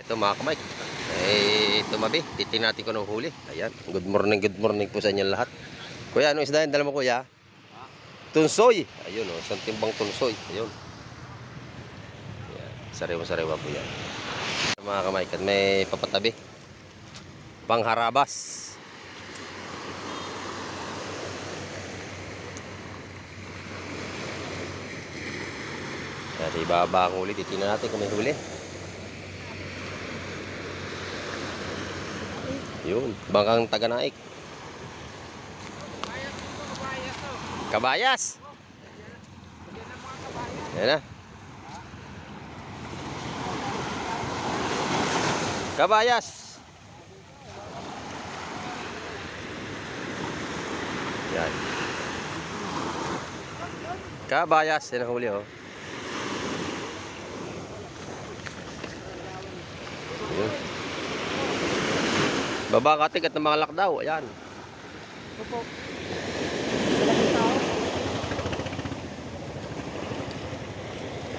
Ito mga kamay, tumabi, titingnan natin ko ng huli. Ayan, good morning po sa inyo lahat. Kuya, anong isda yan? Dala mo kuya? Tunsoy. Ayun o, isang timbang tunsoy. Ayun. Ayan, sariwa-sariwa po yan. Mga kamay, may papatabi. Pangharabas. Ayan, ibaba ang huli, titingnan natin kung may huli. Yun, bangkang Taganaik. Kabayas. Ayan na. Kabayas. Yan. Kabayas. Yan ang huli oh. Yun. Baba katigat ng mga lakdaw. Ayan. Opo.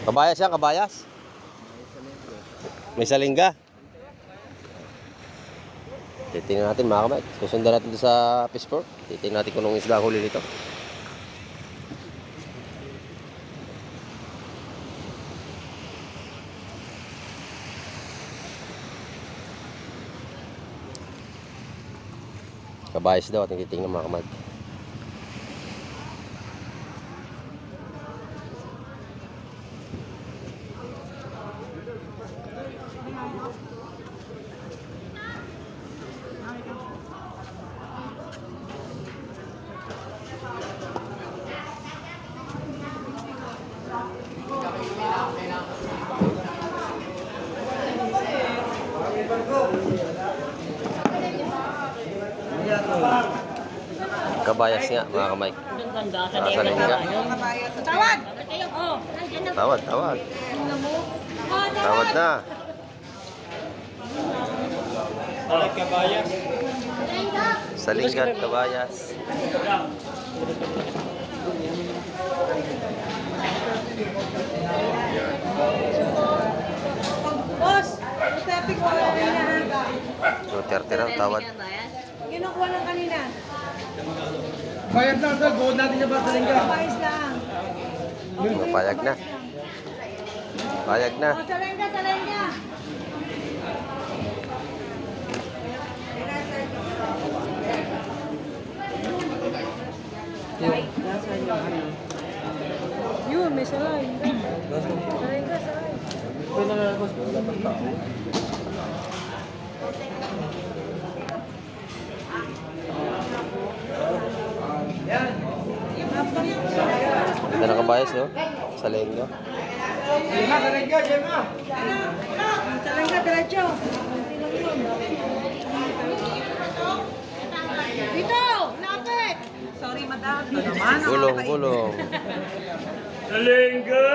Kabayas yan, kabayas. May salingga. Titingnan natin mga kamay. Susundan natin sa fishport. Titingnan natin kung anong isda huli dito. Kabayas daw ating titingnan mga kamay. Kabayas nga mga kamay. Sa lingga. Tawad! Tawad, tawad. Tawad na. Kabayas. Sa lingga, kabayas. Boss! Traffic ko lang kanina. 230 raw, tawad. Kinukuha lang kanina. Bayad lang, sir. Buod natin yung bata rin ka. Kapais lang. Payag na. Payag na. Salengga, salengga. Yun, may salay. Salengga, salay. Ganda ng kabayas, no? Sa lingga. Jema, talengga, Jema. Salengga, diretso. Dito! Lapit! Sorry, madam. Gulong, gulong. Talengga.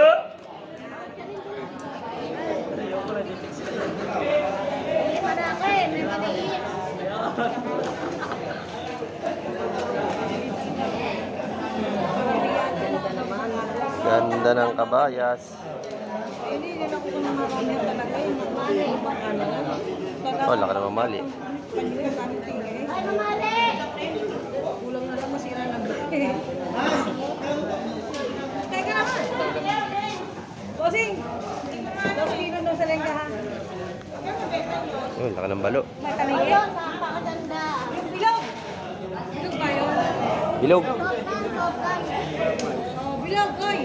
Ganda ng kabayas. Hindi ako kung namarami talaga yung mamali. Oh, laki na mamali. Ay, mamali! Kulang na lang masira na ba? Teka naman! Bossing! Bossing, ikon doon sa lengga ha? Oh, laki ng balo. May talingi? Yung bilog! Bilog ba yun? Bilog. Oh, bilog, oy!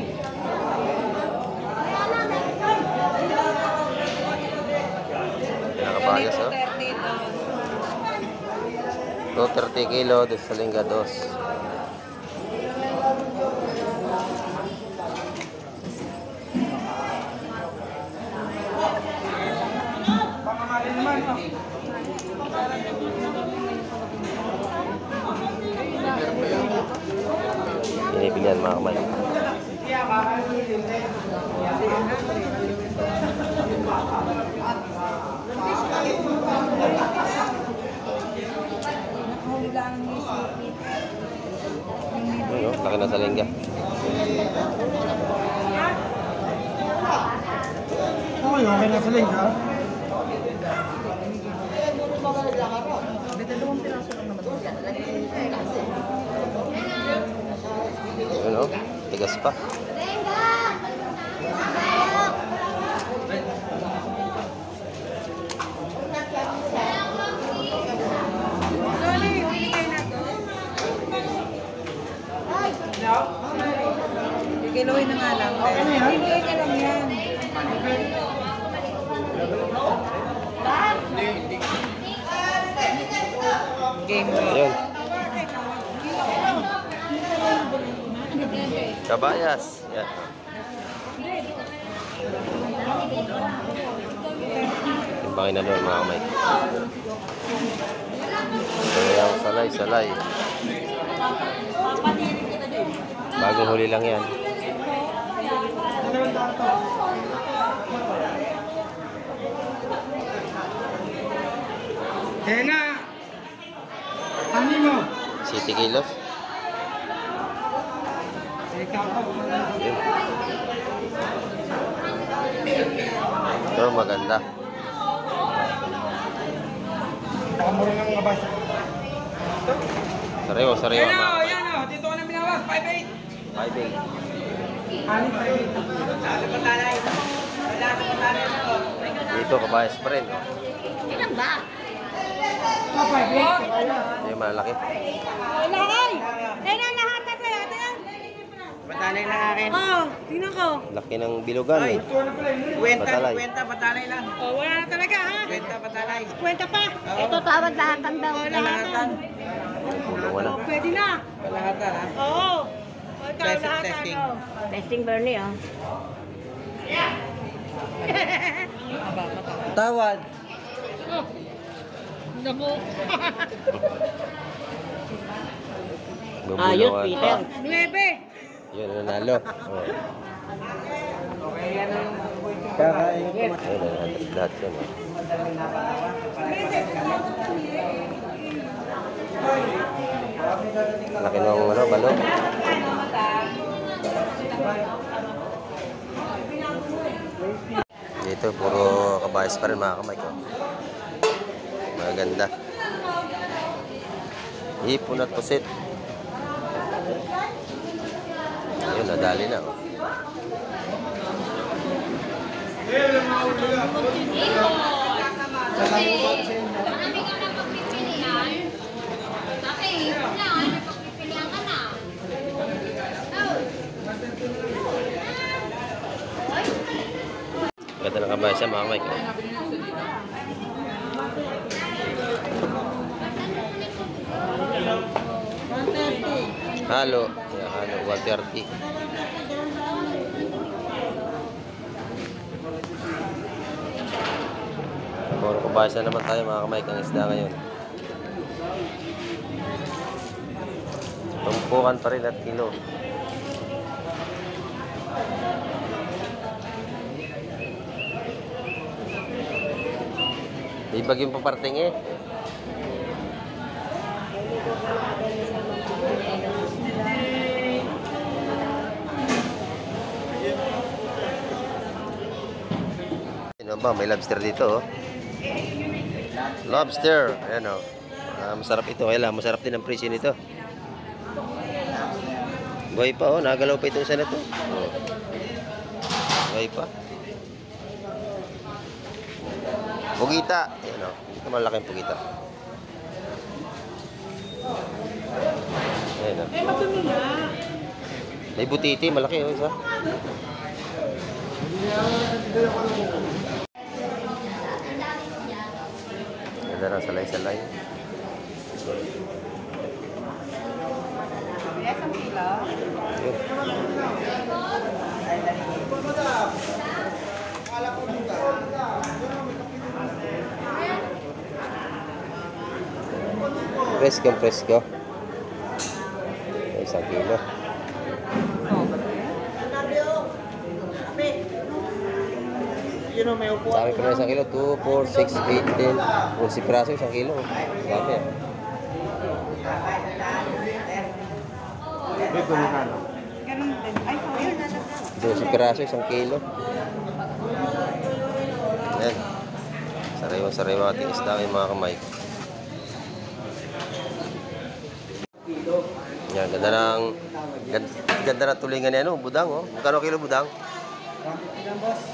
Nakabayas, oh. 230 kilo, dos sa lingga, dos. Pinibilihan mga kamay. Ayun, laki na sa lingga. Okay na sa lingga. May 2 piraso lang naman. Ayun, oh. Tigas pa. Loli, bigay na to. Kikiluhin na nga lang. Kikiluhin ka lang yan. Game mo. Ayun. Kabayas. Yan. Timbangin na doon mga kamay. Ayan, salay. Bagong huli lang yan. Kena! Ani mo! City kilos. Ikaw pa. Ayun. Ito maganda. Nakamura ng mga basa. Sariwa mga Yan kamay. o, yan o. Dito ko na binawas. 5-8. 5-8. Ani 5-8. Dito kabayas pa rin. Oh. Ilan ba? 5-8. Ayun, malaki. Lakay! Kaya na lahat na sa'yo. Tingnan. Batalay lang akin. Oo, tingnan ko. Laki ng bilugan eh. Batalay. Batalay lang. Oh, wala na talaga ha. Batalay. Kwenta pa. Ito tawag lahatan daw. Lahatan. Tulungan na. Oh, pwede na. Balahatan ha. Oo. O, ikaw lahatan. Testing. Oh. Testing Bernie, oh. Tawad. Naku. Ayos, Bubulawan Peter. pa. 9. Yun, nanalo. Oh. Kakain ko. Ayun, lahat yun. Oh. Laki ng ano, balo. Dito, puro kabayas pa rin mga kamay ko. Maganda. Hipon at pusit. Ayun, nadali na. Oh. Ganda ng kabayas siya mga kamay ko. Halo. Yeah, halo. 130. Puro kabayas na naman tayo mga kamay kang isda ngayon. Tumpukan pa rin at kilo. May bagyong paparting eh. Ano ba? May lobster dito oh. Lobster. Ayan oh. Masarap ito. Kaya lang, masarap din ang presyo nito. Buhay pa oh. Nagalaw pa itong isa na to. Oh. Buhay pa. Pugita. Ayan oh. Ito malaking pugita. Ayan oh. Eh, matumi nga. May butiti. Malaki oh isa. Ganda ng salay-salay. Ayun. Presko. Isang kilo. Sabi ko na isang kilo, 2, 4, 6, 8, 10. 11 piraso isang kilo. Sabi ah. Ganun din. Ay, sorry. 12 piraso isang kilo. Yan. Sariwa-sariwa ating isda ngayon mga kamay. Ganda ng ganda ng tulingan niya, no? Budang, oh. Magkano kilo budang?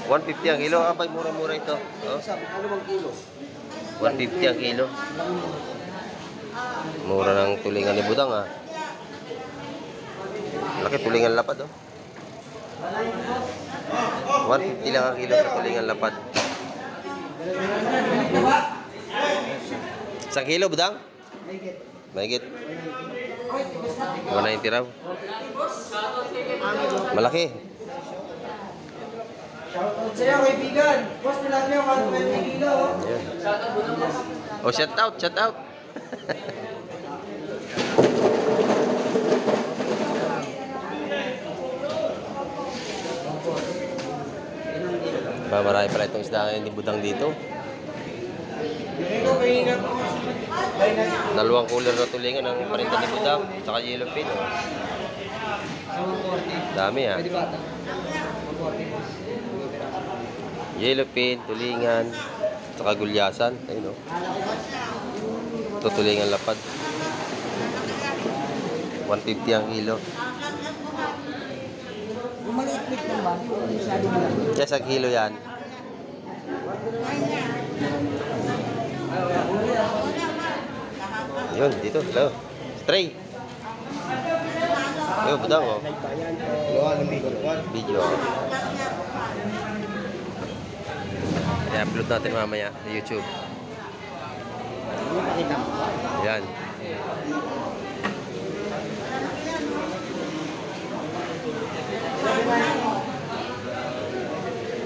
150 ang kilo. Abay, mura-mura ito. Oh. 150 ang kilo. Mura ng tulingan ni budang, ah. Laki tulingan lapad, oh. 150 lang ang kilo sa tulingan lapad. Isang kilo, budang? Mahigit. 190 raw. Malaki. Shoutout sa'yo, kaibigan. Boss, tilapia, 120 kilo. Ayan. Oh, shout out, shout out. Marami pala itong isda ngayon ni budang dito. Ito, kaibigan. Dalawang cooler na tulingan ng parinta ni budang. Tsaka yellow pin. Oh. Dami, ah. Yellow pin, tulingan, tsaka gulyasan. Ayun, oh. Ito tulingan lapad. 150 ang kilo. Maliit-lit lang ba? Kaya sa kilo yan. Yun, dito. Hello. Stray. Ayun, budang, oh. Video, oh. I-upload natin mamaya sa YouTube. Yan.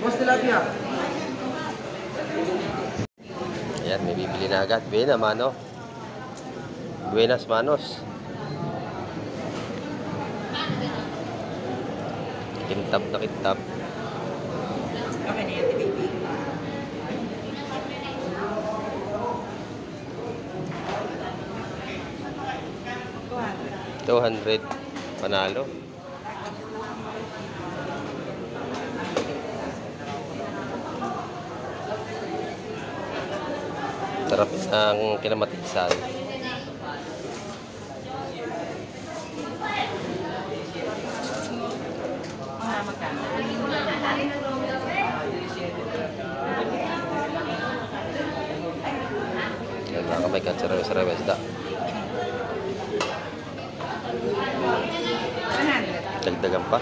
Boss, tilapia. Ayan, may bibili na agad. Buena, mano. Buenas manos. Kintab na kintab. Okay na yan, baby. $200 panalo. Sarap ang kinamatisan. Yan, mga kamay kan sarawe-sarawe isda. 100. Dagdagan pa.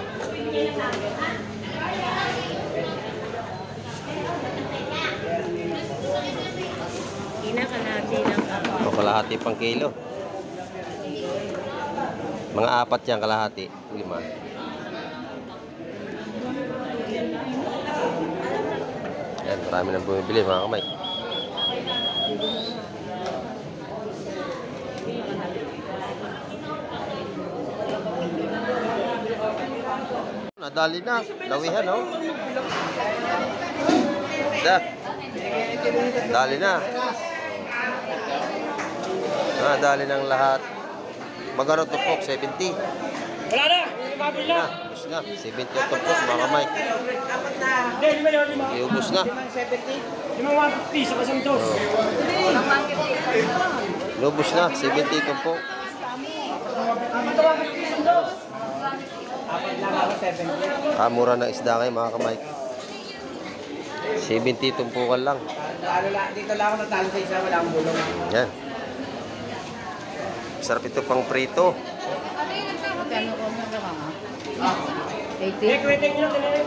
Kinakalati lang ako. O kalahati pang kilo. Mga 4 yan kalahati. 5. Yan, marami nang bumibili mga kamay. Nadali na. Lawihan, oh. Da. Dali na. Dali ng lahat. Magkano tupok? 70. Wala na. Lumabol na. Ubus na. 70 ang tupok, mga Mike. Hindi, lima yun, lima. Iubos na. 5 150 sa kasang dos. Iubos na. 70 tupok. Ito 150 sa dos. Apat lang ako, 70. Mura ng isda ngayon, mga Mike. 70 tumpukan lang. Dito lang ako natalo sa isa, wala akong bulong. Yan. Sarap ito pang prito. Magkano ko mo ka nga? 80? Waiting nyo, dali.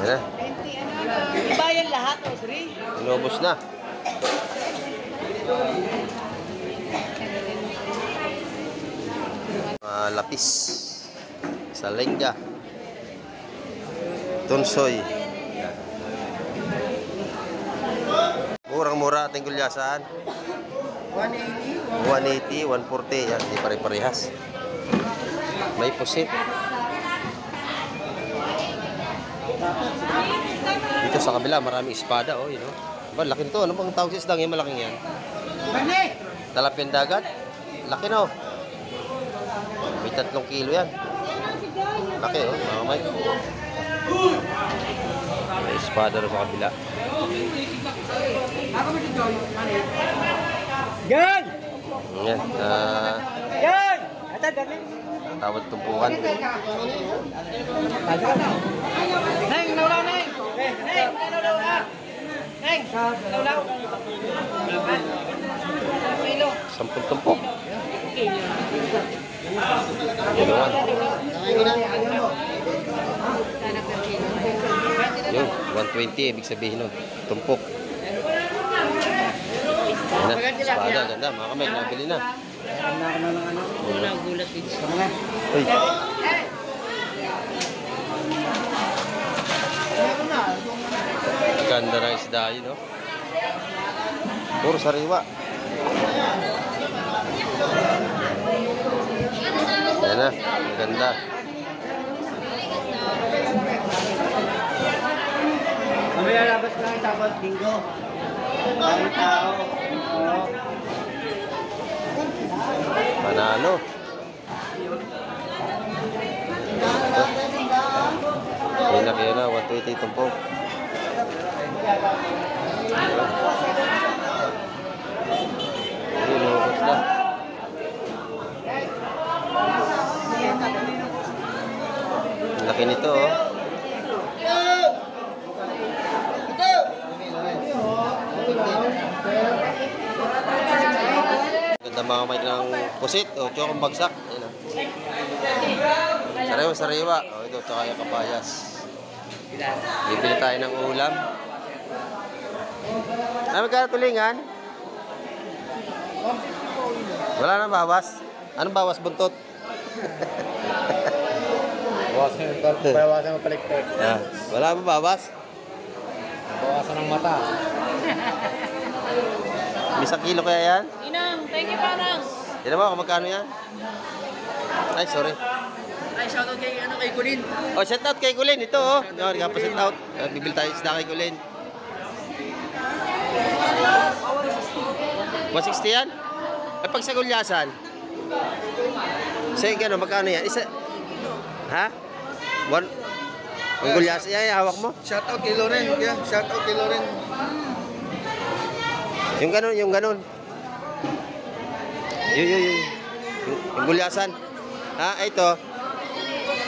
Yan na. Iba yan lahat, Audrey. Inubos na. Lapis. Salengga. Tunsoy. Murang-mura ating gulyasan. 180, 140. Yan, di pare-parehas. May pusit. Dito sa kabila, maraming espada. Oh, yun, oh. Ba, laki nito. Ano bang tawag sa isdang yung malaking yan? Talapyan dagat. Laki na, oh. May 3 kilo yan. Laki, oh. Mga Mike. May espada rin sa kabila. Yan! Yan. Yan! Ata, dali. Tawad tumpukan. Neng, lawlaw, Neng! Neng, lawlaw na! Neng, lawlaw! Kilo. 10 tumpok. Ginawan. Yun, 120 ibig sabihin nun. Tumpok. Yan na, espada, ganda. Mga kamay, nabili na. Wala gulat dito sa mga. Uy. Ganda na isda yun, no? Puro sariwa. Yan na, ganda. Mamaya labas lang tapos linggo. Ang tao. Panalo. Kaya na, 120 tumpok. Ayun, lumabas na. Ang laki nito, oh. Ganda mga mic ng pusit, o tsokong bagsak. Ayun, oh. Sariwa-sariwa. O, ito, tsaka yung kapayas. Bibili tayo ng ulam. Ano magkano tulingan? Wala nang bawas? Anong bawas, buntot? Bawasan ng palikpik. Ah, wala ba bawas? Bawasan ng mata. May 1 kilo kaya yan? Inang, thank you, parang. Hindi mo kung magkano yan? Ay, sorry. Ay, shoutout kay Kulin. Oh, shout out kay Kulin. Ito, oh. No, hindi ka pa shout out. Bibili tayo isda kay Kulin. 160 yan? Ay, pag sa gulyasan? Sige, ano, magkano yan? Isa... Ha? Ang gulyasan, yan, hawak mo? Shoutout kay Loren. Shoutout kay Loren. Yung ganun, yung ganun. Yung gulyasan. Ha, ito.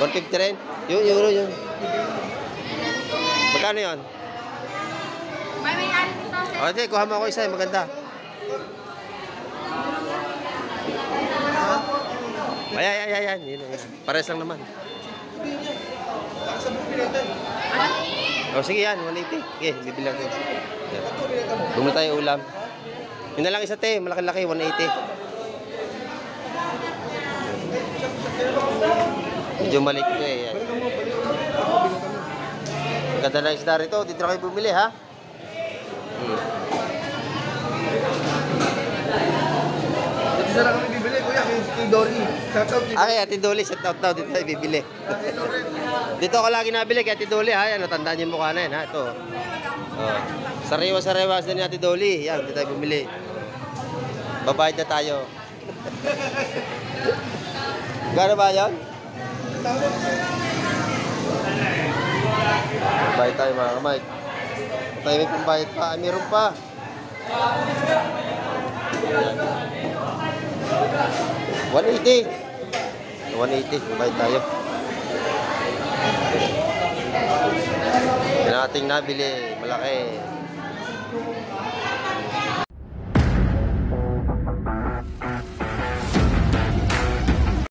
150 rin. Yung. Magkano yun? O, hindi, kuha mo ako isa, maganda. Ayan. Yun. Pares lang naman. O, sige yan, 180. Sige, bibilang ko. Bumili tayo ulam. Yun na lang isa, te. Malaki-laki, 180. Medyo malik ito eh. Yan. Ganda na isda rito. Dito na kayo bumili, ha? Dito sana kami bibili, kuya, kay Dory. Shoutout kay Kay Ate Dolly, set out daw. Dito tayo bibili. Dito ako lagi nabili kay Ate Dolly, ha? Yan, tandaan niyo yung mukha na yan, ha? Ito. Oh. Sariwa din ni Ate Dolly. Yan, dito tayo bumili. Babayad na tayo. Gano'n ba yan? Babayad tayo mga kamay. Tayo may pambayad pa. Ay, meron pa. Yan. 180. 180. Babayad tayo. Yan ang ating nabili. Malaki.